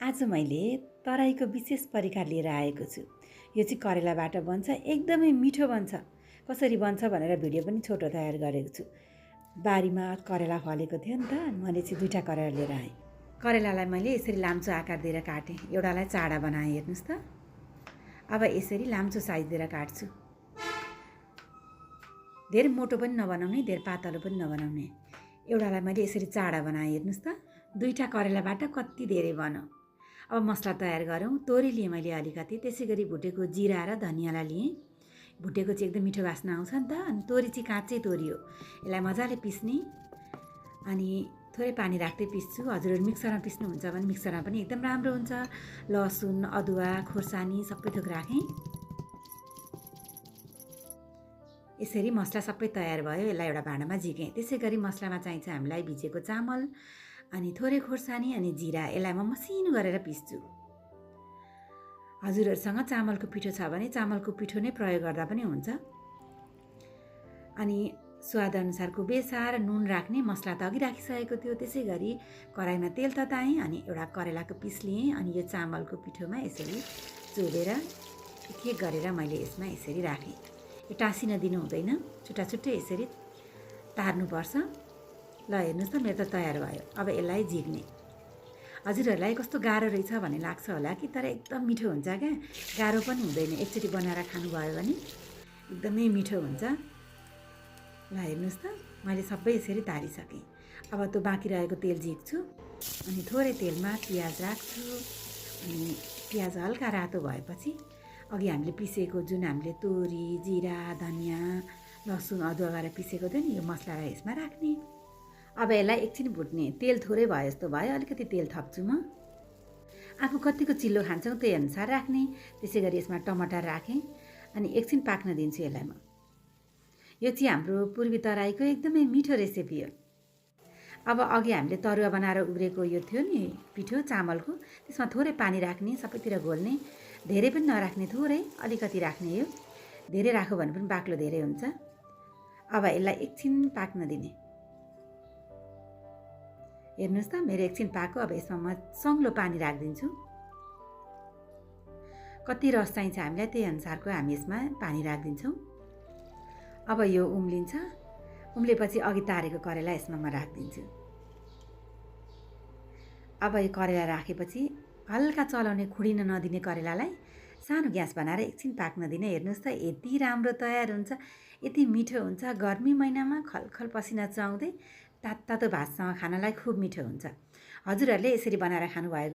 आज मैले तराईको विशेष परिकार लिएर आएको छु। यो चाहिँ करेलाबाट बन्छ, एकदमै मिठो बन्छ। कसरी बन्छ भनेर भिडियो पनि छोटो तयार गरेको छु। बारीमा करेला फलेको थियो नि त, मैले चाहिँ 2टा करेला लिएर आएँ। करेलालाई मैले यसरी लाम्चो आकार दिएर काटेँ। एउटालाई चाडा बनाएँ, हेर्नुहोस् त। अब यसरी लाम्चो साइज दिएर काट्छु। धेरै मोटो पनि नबनाउने, धेरै पातलो पनि नबनाउने। एउटालाई मैले यसरी चाडा बनाएँ, हेर्नुहोस् त। 2टा करेलाबाट कति धेरै बन्यो। अब मसला तयार गरौँ। तोरी लिएँ मैले अलिकति, त्यसै गरी भुटेको जिरा र धनियाँलाई लिएँ। भुटेको चाहिँ एकदम मिठो वासना आउँछ नि त। अनि तोरी चाहिँ काँचै तोरी हो, यसलाई मजाले पिस्ने। अनि थोरै पानी राख्दै पिस्छु। हजुरहरू मिक्सरमा पिस्नुहुन्छ भने मिक्सरमा पनि एकदम राम्रो हुन्छ। लसुन, अदुवा, खोर्सानी सबै थोक राखेँ। यसरी मसला सबै तयार भयो। यसलाई एउटा भाँडामा झिकेँ। त्यसै गरी मसलामा चाहिन्छ हामीलाई भिजेको चामल, अनि थोरै खोर्सानी अनि जिरा। यसलाई म मसिनो गरेर पिस्छु। हजुरहरूसँग चामलको पिठो छ भने चामलको पिठो नै प्रयोग गर्दा पनि हुन्छ। अनि स्वादअनुसारको बेसार नुन राख्ने। मसला त अघि राखिसकेको थियो। त्यसै गरी कराईमा तेल तताएँ अनि एउटा करेलाको पिस लिएँ। अनि यो चामलको पिठोमा यसरी चोलेर एक एक गरेर मैले यसमा यसरी राखेँ। यो टाँसिन दिनु हुँदैन, छुट्टा छुट्टै यसरी तार्नुपर्छ। ल हेर्नुहोस् त, मेरो त तयार भयो। अब यसलाई झिक्ने। हजुरहरूलाई कस्तो गाह्रो रहेछ भन्ने लाग्छ होला कि, तर एकदम मिठो हुन्छ क्या। गाह्रो पनि हुँदैन, एकचोटि बनाएर खानुभयो भने एकदमै मिठो हुन्छ। ल हेर्नुहोस् त, मैले सबै यसरी तारिसकेँ। अब त्यो बाँकी रहेको तेल झिक्छु। अनि थोरै तेलमा पियाज राख्छु। अनि पियाज हल्का रातो भएपछि अघि हामीले पिसेको जुन हामीले तोरी, जिरा, धनियाँ, लसुन, अदुवा गरेर पिसेको थियो नि, यो मसलालाई यसमा राख्ने। अब यसलाई एकछिन भुट्ने। तेल थोरै भयो जस्तो भयो, अलिकति तेल थप्छु म। आफू कतिको चिल्लो खान्छौँ त्यही अनुसार राख्ने। त्यसै गरी यसमा टमाटर राखेँ अनि एकछिन पाक्न दिन्छु यसलाई म। यो चाहिँ हाम्रो पूर्वी तराईको एकदमै मिठो रेसिपी हो। अब अघि हामीले तरुवा बनाएर उब्रेको यो थियो नि पिठो चामलको, त्यसमा थोरै पानी राख्ने, सबैतिर घोल्ने। धेरै पनि नराख्ने, थोरै अलिकति राख्ने। यो धेरै राख्यो भने पनि बाक्लो धेरै हुन्छ। अब यसलाई एकछिन पाक्न दिने। हेर्नुहोस् त, मेरो एकछिन पाको। अब यसमा म सङ्लो पानी राखिदिन्छु। कति रस चाहिन्छ हामीलाई त्यही अनुसारको हामी यसमा पानी राखिदिन्छौँ। अब यो उम्लिन्छ। उम्लेपछि अघि तारेको करेला यसमा म राखिदिन्छु। अब यो करेला राखेपछि हल्का चलाउने, खुडिन नदिने करेलालाई सानो ग्यास बनाएर एकछिन पाक्न दिने। हेर्नुहोस् त, यति राम्रो तयार हुन्छ, यति मिठो हुन्छ। गर्मी महिनामा खलखल पसिना चुहाउँदै तातो भातसँग खानलाई खुब मिठो हुन्छ। हजुरहरूले यसरी बनाएर खानुभयो